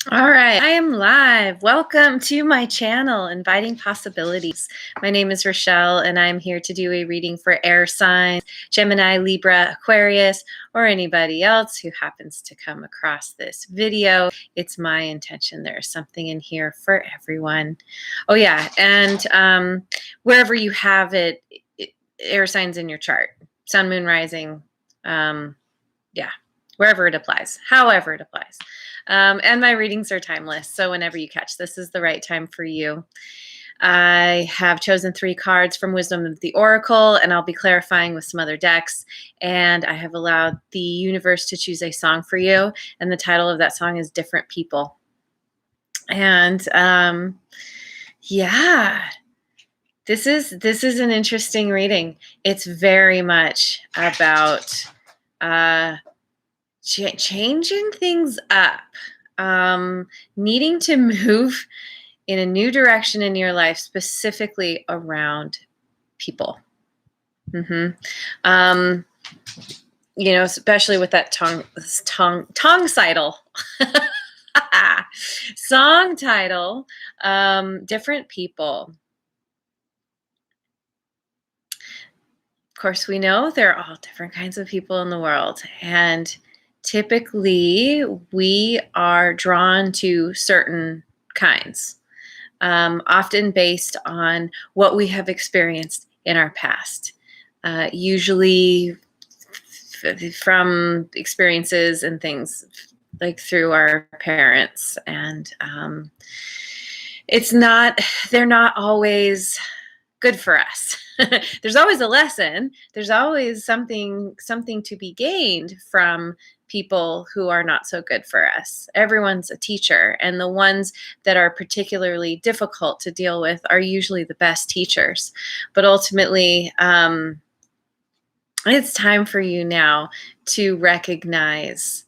All right, I am live. Welcome to my channel, Inviting Possibilities. My name is Rochelle, and I'm here to do a reading for air signs, Gemini, Libra, Aquarius, or anybody else who happens to come across this video. It's my intention there is something in here for everyone. Oh yeah, and wherever you have it, air signs in your chart, sun, moon, rising, yeah, wherever it applies, however it applies. And my readings are timeless, so whenever you catch this is the right time for you. I have chosen 3 cards from Wisdom of the Oracle, and I'll be clarifying with some other decks. And I have allowed the universe to choose a song for you, and the title of that song is Different People. And yeah, this is an interesting reading. It's very much about changing things up, needing to move in a new direction in your life, specifically around people. Especially with that tongue title, song title, Different People. Of course, we know there are all different kinds of people in the world, and typically we are drawn to certain kinds, often based on what we have experienced in our past, usually from experiences and things like through our parents. And they're not always good for us. There's always a lesson. There's always something to be gained from people who are not so good for us. Everyone's a teacher, and the ones that are particularly difficult to deal with are usually the best teachers. But ultimately, it's time for you now to recognize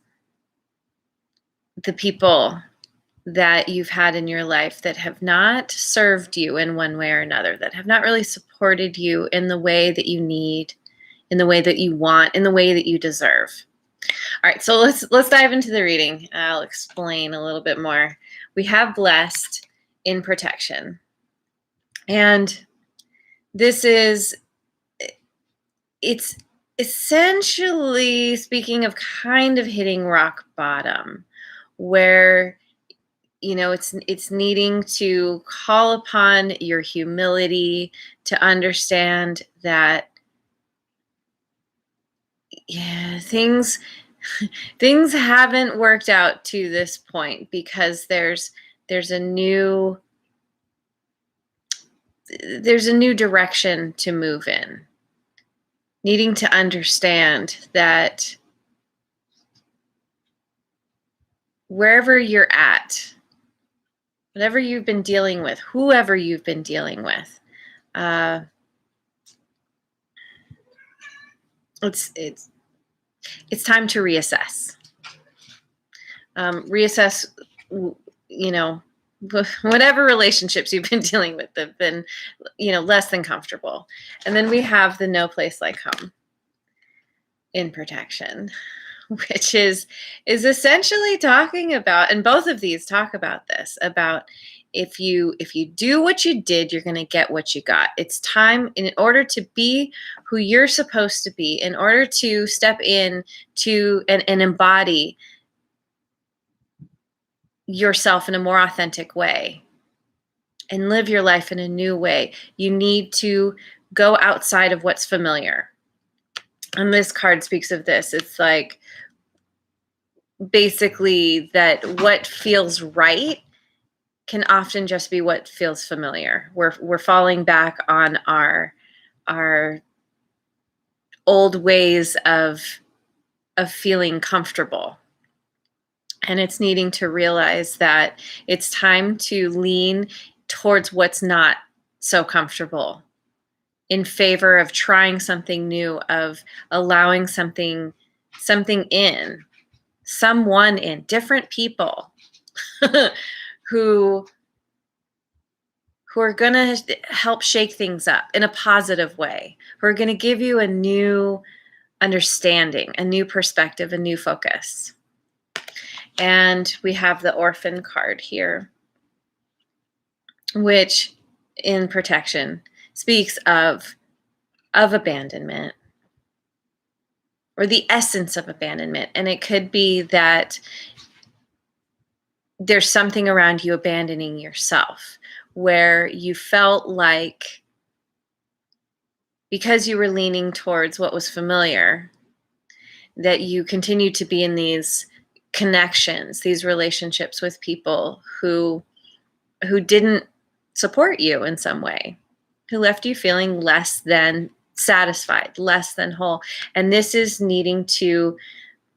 the people that you've had in your life that have not served you in one way or another, that have not really supported you in the way that you need, in the way that you want, in the way that you deserve. All right, so let's dive into the reading. I'll explain a little bit more. We have blessed in protection. And it's essentially speaking of kind of hitting rock bottom, where it's needing to call upon your humility to understand that things haven't worked out to this point because there's a new direction to move in. Needing to understand that wherever you're at, whatever you've been dealing with, whoever you've been dealing with, it's time to reassess. Reassess, whatever relationships you've been dealing with have been, less than comfortable. And then we have the no place like home in protection, which is essentially talking about, and both of these talk about this, about if you do what you did, you're going to get what you got. It's time, in order to be who you're supposed to be, in order to step in to and embody yourself in a more authentic way and live your life in a new way, you need to go outside of what's familiar. And this card speaks of this. It's like basically that what feels right can often just be what feels familiar. We're falling back on our old ways of feeling comfortable. And it's needing to realize that it's time to lean towards what's not so comfortable in favor of trying something new, of allowing something in, someone in, different people who are going to help shake things up in a positive way, who are going to give you a new understanding, a new perspective, a new focus. And we have the Orphan card here, which in protection speaks of abandonment, or the essence of abandonment. And it could be that there's something around you abandoning yourself, where you felt like because you were leaning towards what was familiar, that you continue to be in these connections, these relationships with people who didn't support you in some way, who left you feeling less than satisfied, less than whole. And this is needing to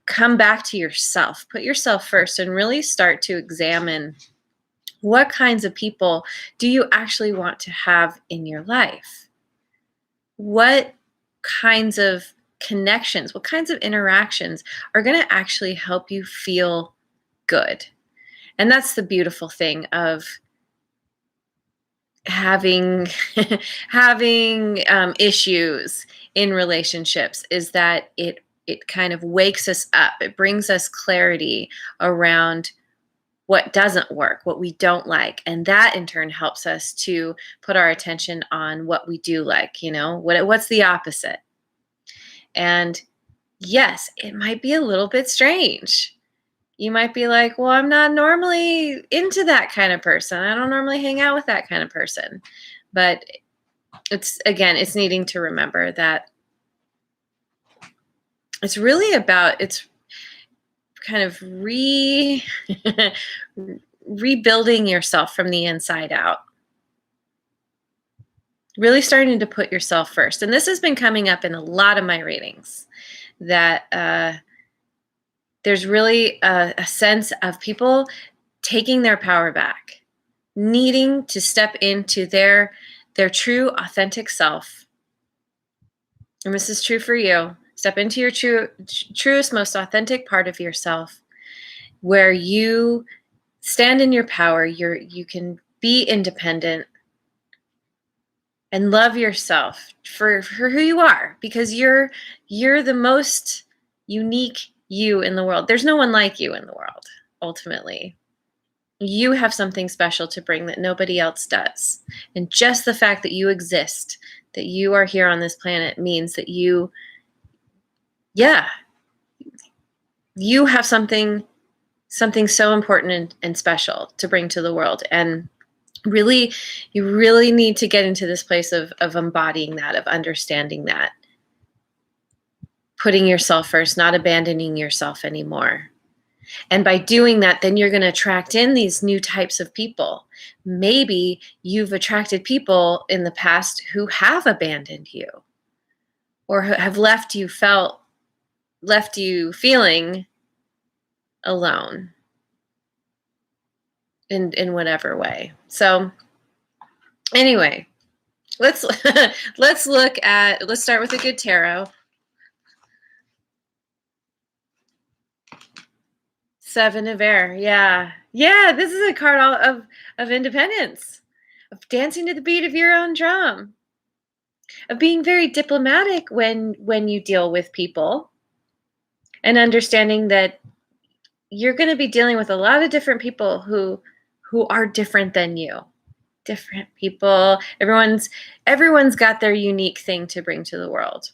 come back to yourself, put yourself first, and really start to examine what kinds of people do you actually want to have in your life? What kinds of connections, what kinds of interactions are going to actually help you feel good? And that's the beautiful thing of having issues in relationships, is that it kind of wakes us up. It brings us clarity around what doesn't work, what we don't like. And that in turn helps us to put our attention on what we do like, what's the opposite. And yes, it might be a little bit strange. You might be like, well, I'm not normally into that kind of person. I don't normally hang out with that kind of person. But it's needing to remember that it's really about, it's kind of rebuilding yourself from the inside out. Really starting to put yourself first. And this has been coming up in a lot of my readings, that there's really a sense of people taking their power back, needing to step into their true, authentic self. And this is true for you. Step into your truest, most authentic part of yourself, where you stand in your power. You can be independent and love yourself for who you are, because you're the most unique you in the world. There's no one like you in the world, ultimately. You have something special to bring that nobody else does. And just the fact that you exist, that you are here on this planet, means that you have something so important and special to bring to the world. And really, you really need to get into this place of embodying that, of understanding that, putting yourself first, not abandoning yourself anymore. And by doing that, then you're going to attract in these new types of people. Maybe you've attracted people in the past who have abandoned you, or have left you feeling alone in whatever way. So anyway, let's start with a good tarot. 7 of Air. Yeah. This is a card of independence, of dancing to the beat of your own drum, of being very diplomatic when you deal with people, and understanding that you're going to be dealing with a lot of different people who are different than you. Different people. Everyone's got their unique thing to bring to the world.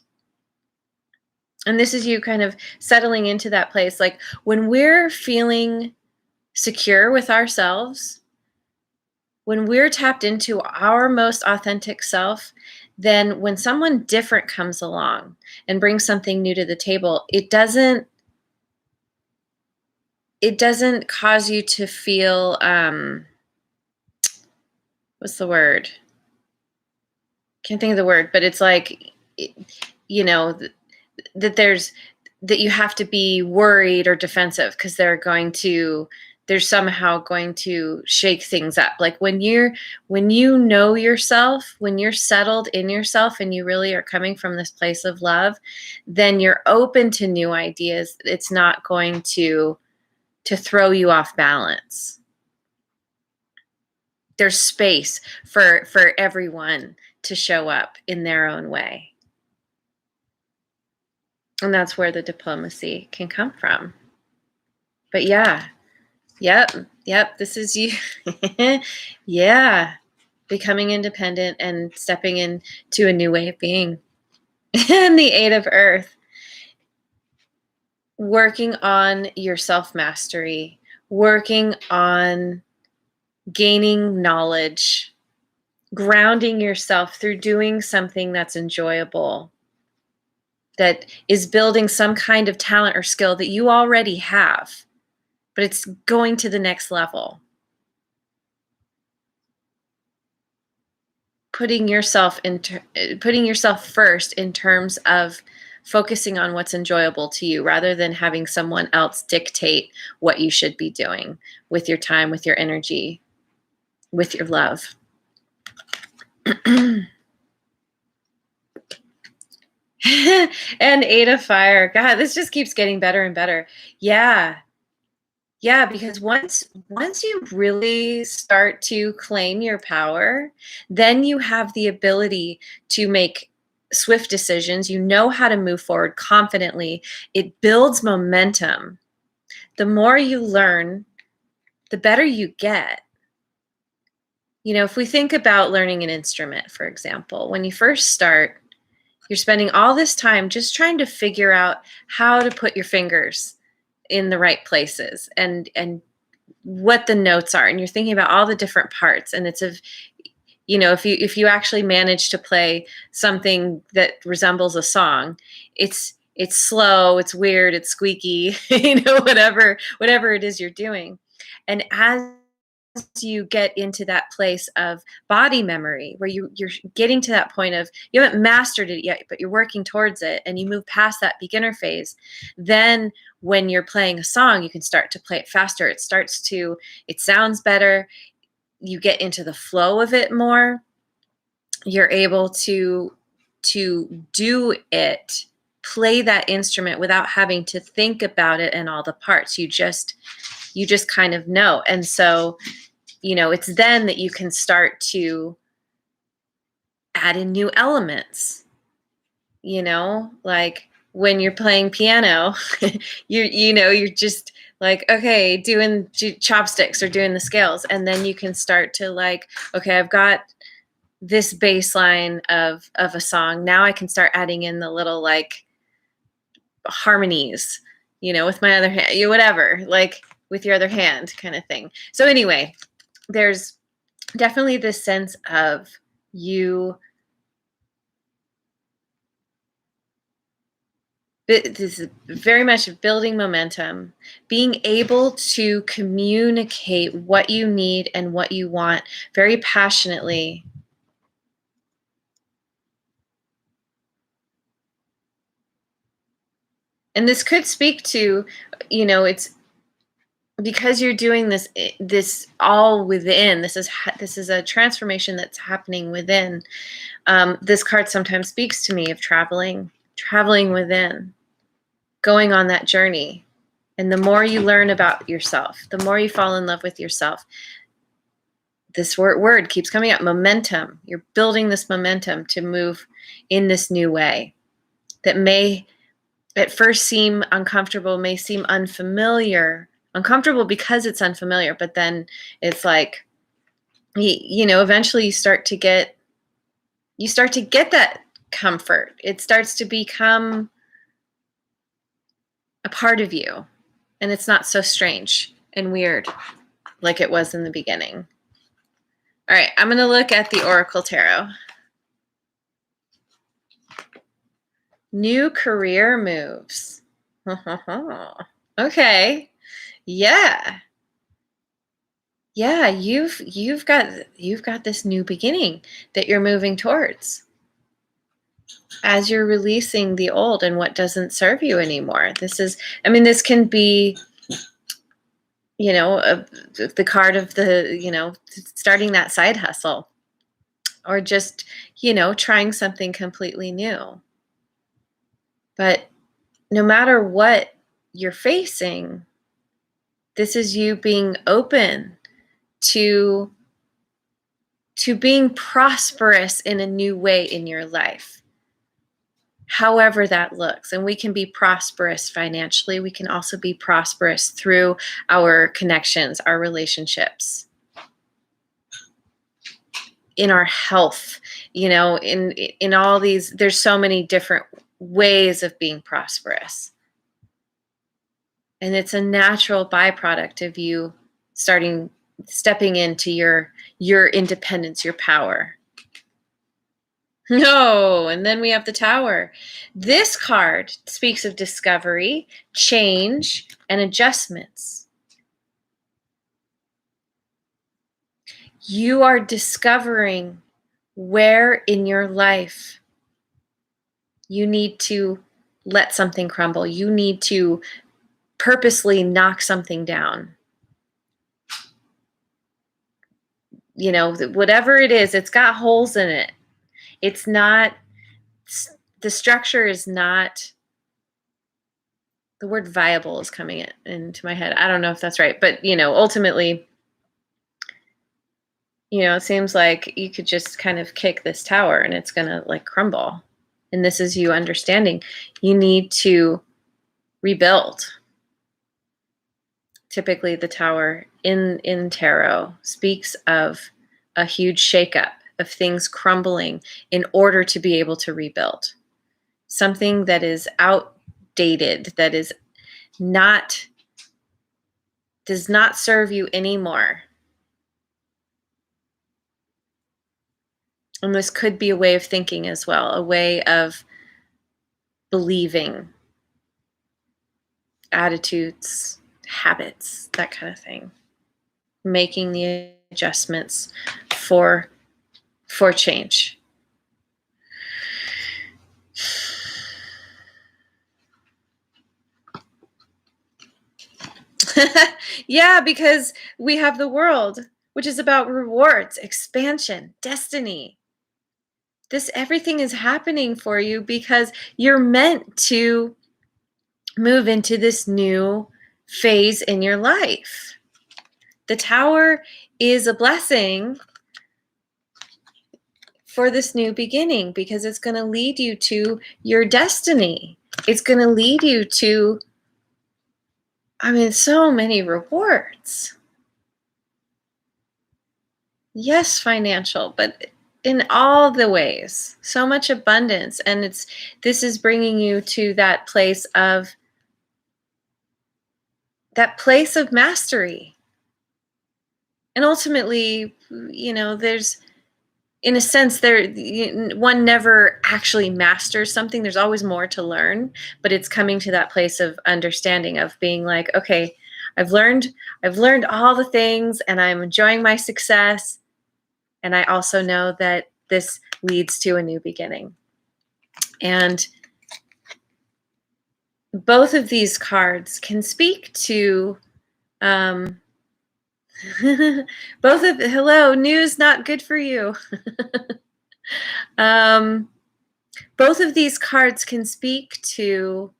And this is you kind of settling into that place. Like, when we're feeling secure with ourselves, when we're tapped into our most authentic self, then when someone different comes along and brings something new to the table, it doesn't cause you to feel, what's the word? Can't think of the word, but it's like, that you have to be worried or defensive because they're somehow going to shake things up. Like, when you know yourself, when you're settled in yourself and you really are coming from this place of love, then you're open to new ideas. It's not going to throw you off balance. There's space for everyone to show up in their own way. And that's where the diplomacy can come from. But yeah, Yep. This is you. Yeah. Becoming independent and stepping into a new way of being. And the Eight of Earth. Working on your self-mastery, working on gaining knowledge, grounding yourself through doing something that's enjoyable, that is building some kind of talent or skill that you already have, but it's going to the next level. Putting yourself first in terms of focusing on what's enjoyable to you rather than having someone else dictate what you should be doing with your time, with your energy, with your love. And Eight of Fire. God, this just keeps getting better and better. Yeah. Yeah, because once you really start to claim your power, then you have the ability to make swift decisions. You know how to move forward confidently. It builds momentum. The more you learn, the better you get. You know, if we think about learning an instrument, for example, when you first start, you're spending all this time just trying to figure out how to put your fingers in the right places and what the notes are, and you're thinking about all the different parts. And it's if you actually manage to play something that resembles a song, it's slow, it's weird, it's squeaky, whatever it is you're doing. And as you get into that place of body memory where you're getting to that point of you haven't mastered it yet, but you're working towards it, and you move past that beginner phase, then when you're playing a song, you can start to play it faster. It sounds better. You get into the flow of it more. You're able to do it, play that instrument without having to think about it and all the parts. You just kind of know. And so, it's then that you can start to add in new elements, like when you're playing piano, you're just like, okay, doing chopsticks or doing the scales. And then you can start to like, okay, I've got this bass line of a song. Now I can start adding in the little like harmonies, with my other hand, whatever, like with your other hand kind of thing. So anyway, there's definitely this sense of this is very much building momentum, being able to communicate what you need and what you want very passionately. And this could speak to, it's because you're doing this all within. This is a transformation that's happening within. This card sometimes speaks to me of traveling within, going on that journey. And the more you learn about yourself, the more you fall in love with yourself. This word keeps coming up, momentum. You're building this momentum to move in this new way that may at first seem uncomfortable, may seem unfamiliar. Uncomfortable because it's unfamiliar, but then it's like, eventually you start to get that comfort. It starts to become a part of you, and it's not so strange and weird like it was in the beginning. All right, I'm going to look at the Oracle Tarot. New career moves. Okay. Yeah. Yeah, you've got this new beginning that you're moving towards as you're releasing the old and what doesn't serve you anymore. This can be, the card of the, starting that side hustle, or just, trying something completely new. But no matter what you're facing, this is you being open to being prosperous in a new way in your life. however that looks. And we can be prosperous financially. We can also be prosperous through our connections, our relationships, in our health, in all these. There's so many different ways of being prosperous. And it's a natural byproduct of you stepping into your independence, your power. No, and then we have the Tower. This card speaks of discovery, change, and adjustments. You are discovering where in your life you need to let something crumble. You need to purposely knock something down. Whatever it is, it's got holes in it. It's not, the structure is not, the word viable is coming into my head. I don't know if that's right, but ultimately, it seems like you could just kind of kick this tower and it's going to crumble. And this is you understanding you need to rebuild. Typically the Tower in tarot speaks of a huge shakeup, of things crumbling in order to be able to rebuild. Something that is outdated, that is does not serve you anymore. And this could be a way of thinking as well, a way of believing, attitudes, habits, that kind of thing. Making the adjustments for change. Yeah, because we have the World, which is about rewards, expansion, destiny. Everything is happening for you because you're meant to move into this new phase in your life. The Tower is a blessing for this new beginning because it's going to lead you to your destiny. It's going to lead you to, so many rewards. Yes, financial, but in all the ways, so much abundance. And this is bringing you to that place of mastery. And ultimately, there's, in a sense, one never actually masters something. There's always more to learn, but it's coming to that place of understanding, of being like, okay, I've learned all the things and I'm enjoying my success. And I also know that this leads to a new beginning. And both of these cards can speak to hello, news not good for you. Both of these cards can speak to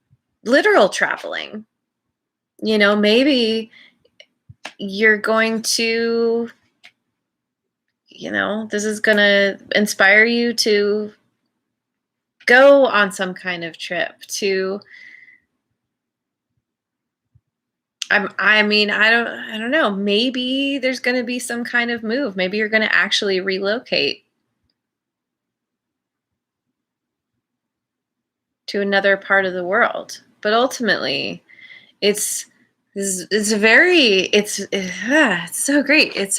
literal traveling. Maybe you're going to, this is going to inspire you to go on some kind of trip to, I don't know. Maybe there's going to be some kind of move. Maybe you're going to actually relocate to another part of the world. But ultimately, it's so great. It's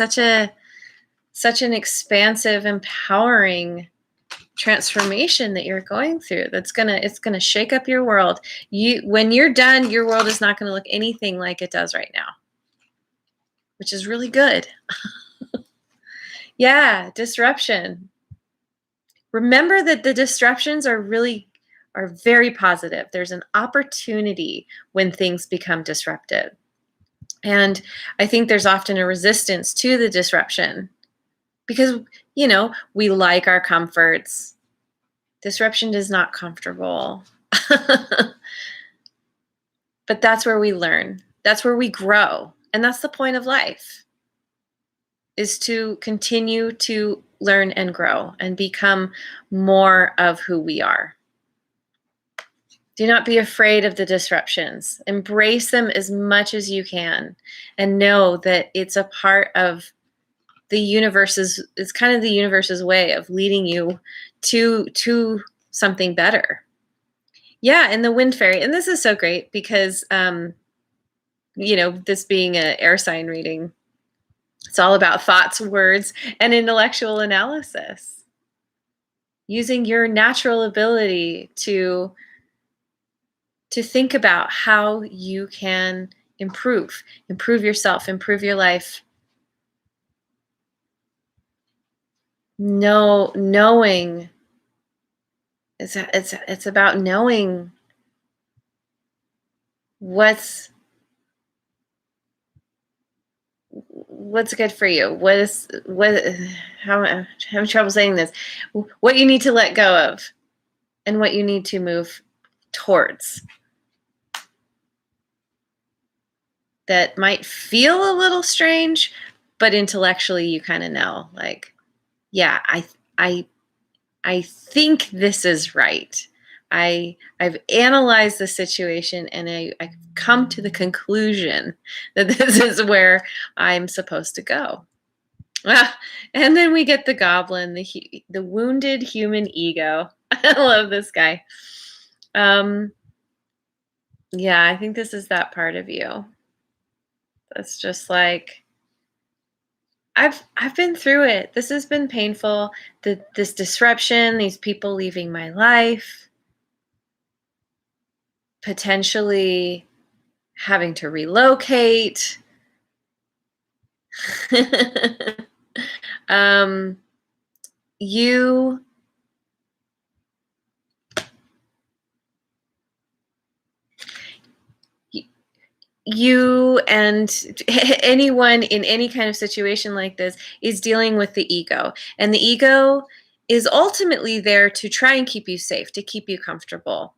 such an expansive, empowering transformation that you're going through. It's gonna shake up your world. When you're done, your world is not going to look anything like it does right now, which is really good. Yeah, disruption. Remember that the disruptions are very positive. There's an opportunity when things become disrupted. And I think there's often a resistance to the disruption because, we like our comforts. Disruption is not comfortable. But that's where we learn. That's where we grow. And that's the point of life, is to continue to learn and grow and become more of who we are. Do not be afraid of the disruptions. Embrace them as much as you can, and know that it's a part of it's kind of the universe's way of leading you to something better. Yeah, and the wind fairy. And this is so great because this being an air sign reading, it's all about thoughts, words, and intellectual analysis. Using your natural ability to think about how you can improve yourself, improve your life. Knowing it's about knowing what's good for you. How I'm having trouble saying this. What you need to let go of and what you need to move towards. That might feel a little strange, but intellectually you kind of know, like, yeah, I think this is right. I've analyzed the situation and I've come to the conclusion that this is where I'm supposed to go. And then we get the goblin, the wounded human ego. I love this guy. Yeah, I think this is that part of you. That's just like, I've been through it. This has been painful. This disruption, these people leaving my life, potentially having to relocate. You and anyone in any kind of situation like this is dealing with the ego. And the ego is ultimately there to try and keep you safe, to keep you comfortable.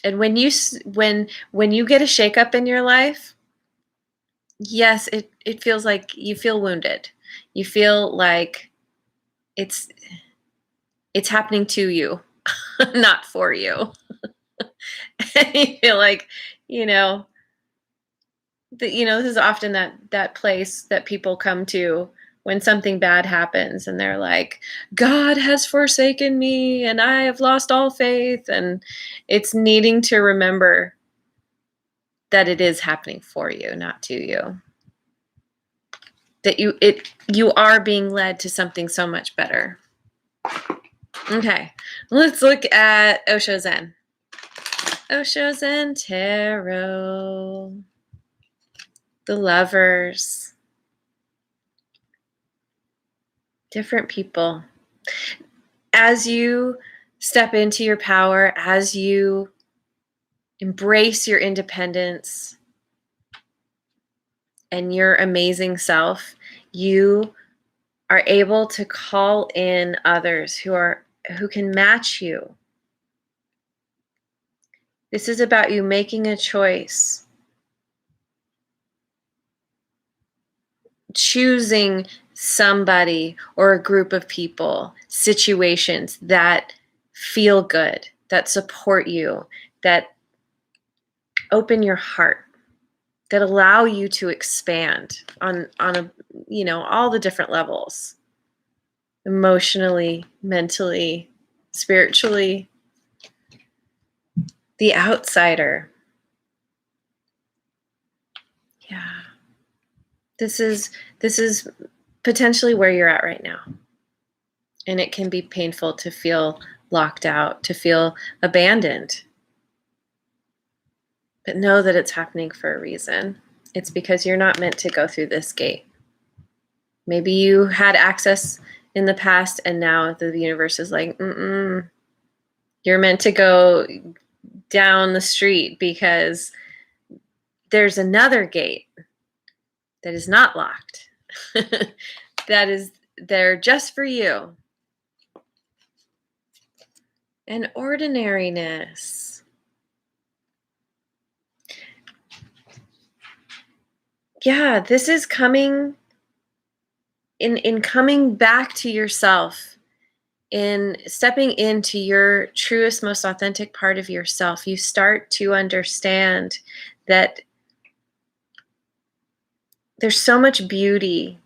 And when you get a shakeup in your life, yes, it feels like you feel wounded. You feel like it's happening to you, not for you. And you feel like, this is often that place that people come to when something bad happens and they're like, God has forsaken me and I have lost all faith. And it's needing to remember that it is happening for you, not to you. That you are being led to something so much better. Okay, let's look at Osho Zen. Osho Zen Tarot. The Lovers. Different people. As you step into your power, as you embrace your independence and your amazing self, you are able to call in others who can match you. This is about you making a choice, choosing somebody or a group of people, situations that feel good, that support you, that open your heart, that allow you to expand on a all the different levels, emotionally, mentally, spiritually. The outsider. Yeah. This is potentially where you're at right now. And it can be painful to feel locked out, to feel abandoned. But know that it's happening for a reason. It's because you're not meant to go through this gate. Maybe you had access in the past and now the universe is like, you're meant to go down the street because there's another gate that is not locked. That is there just for you. And ordinariness. Yeah, this is coming in coming back to yourself, in stepping into your truest, most authentic part of yourself, you start to understand that there's so much beauty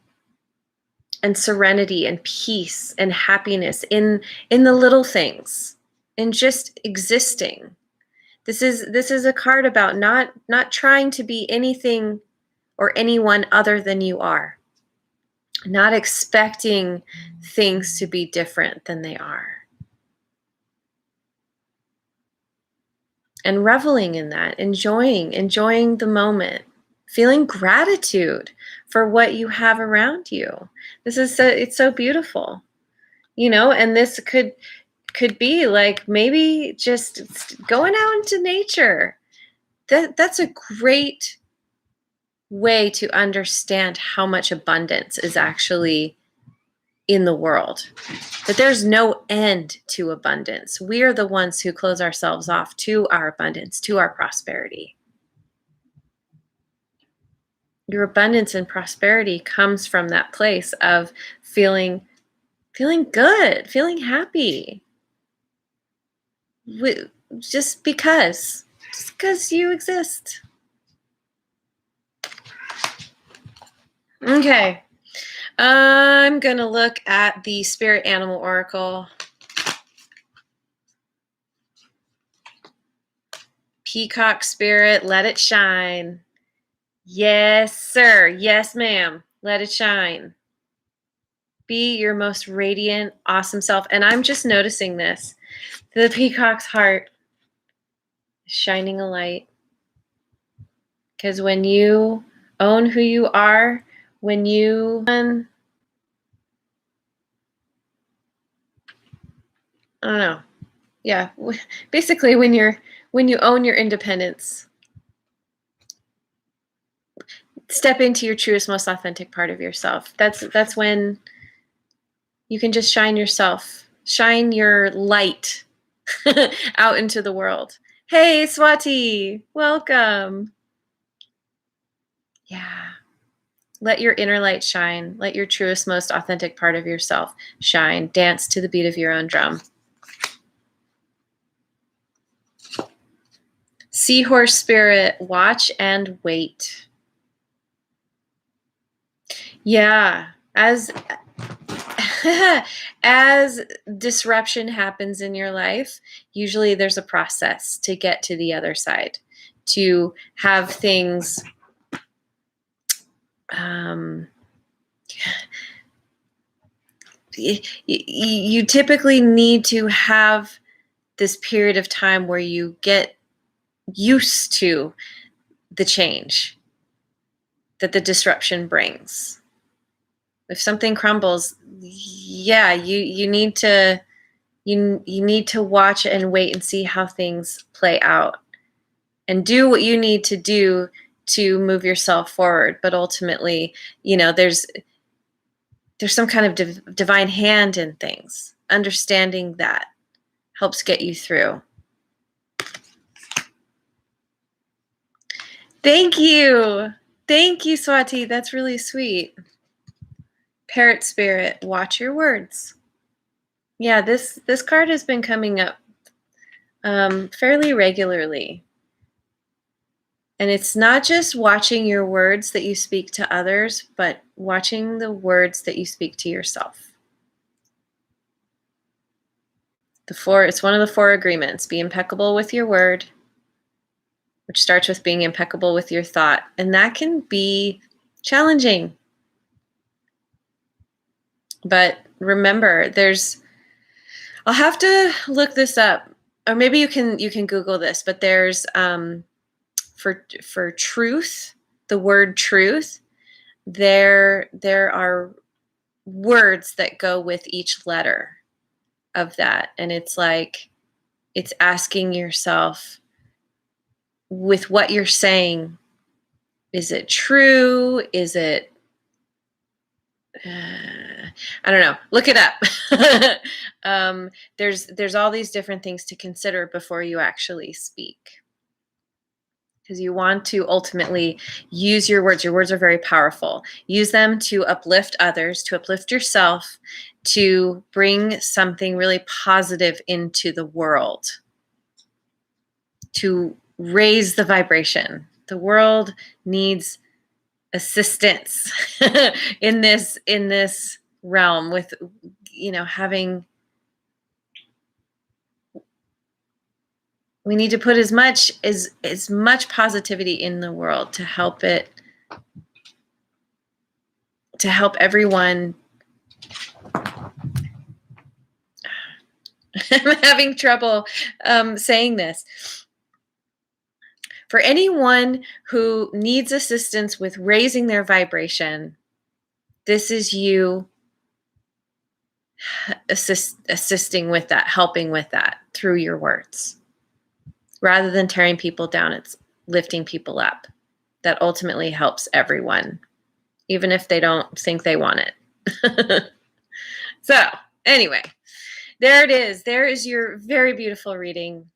and serenity and peace and happiness in the little things, in just existing. This is a card about not trying to be anything or anyone other than you are. Not expecting things to be different than they are. And reveling in that, enjoying the moment, feeling gratitude for what you have around you. It's so beautiful, and this could be like maybe just going out into nature. That's a great way to understand how much abundance is actually in the world. That there's no end to abundance. We are the ones who close ourselves off to our abundance, to our prosperity. Your abundance and prosperity comes from that place of feeling good, feeling happy. Just because you exist. Okay. I'm going to look at the Spirit Animal Oracle. Peacock Spirit, let it shine. Yes, sir. Yes, ma'am. Let it shine. Be your most radiant, awesome self. And I'm just noticing this. The peacock's heart is shining a light. Because when you own who you are, when you... I don't know. Yeah. Basically, when you own your independence, step into your truest, most authentic part of yourself. That's when you can just shine yourself, shine your light out into the world. Hey, Swati, welcome. Yeah. Let your inner light shine. Let your truest, most authentic part of yourself shine. Dance to the beat of your own drum. Seahorse Spirit, watch and wait. Yeah. As disruption happens in your life, usually there's a process to get to the other side, to have things you typically need to have this period of time where you get used to the change that the disruption brings. If something crumbles, yeah, you need to watch and wait and see how things play out and do what you need to do to move yourself forward. But ultimately, there's some kind of divine hand in things. Understanding that helps get you through. Thank you. Thank you, Swati. That's really sweet. Parrot Spirit, watch your words. Yeah, this card has been coming up fairly regularly. And it's not just watching your words that you speak to others, but watching the words that you speak to yourself. It's one of the 4 agreements. Be impeccable with your word, which starts with being impeccable with your thought. And that can be challenging. But remember, I'll have to look this up, or maybe you can Google this, but there's for truth, the word truth, there are words that go with each letter of that. And it's asking yourself, with what you're saying, is it true? Is it, I don't know, look it up. There's all these different things to consider before you actually speak. because you want to ultimately use your words. Your words are very powerful. Use them to uplift others, to uplift yourself, to bring something really positive into the world, to raise the vibration. The world needs assistance in this realm with, having, we need to put as much positivity in the world to help everyone. I'm having trouble saying this. For anyone who needs assistance with raising their vibration, this is you assisting with that, helping with that through your words. Rather than tearing people down, it's lifting people up. That ultimately helps everyone, even if they don't think they want it. So, anyway, there it is. There is your very beautiful reading.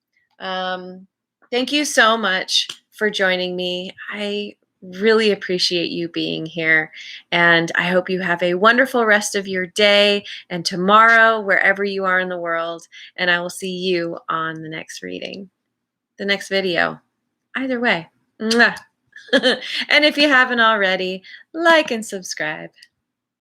Thank you so much for joining me. I really appreciate you being here, and I hope you have a wonderful rest of your day and tomorrow, wherever you are in the world, and I will see you on the next reading, the next video. Either way. Mwah. And if you haven't already, like and subscribe.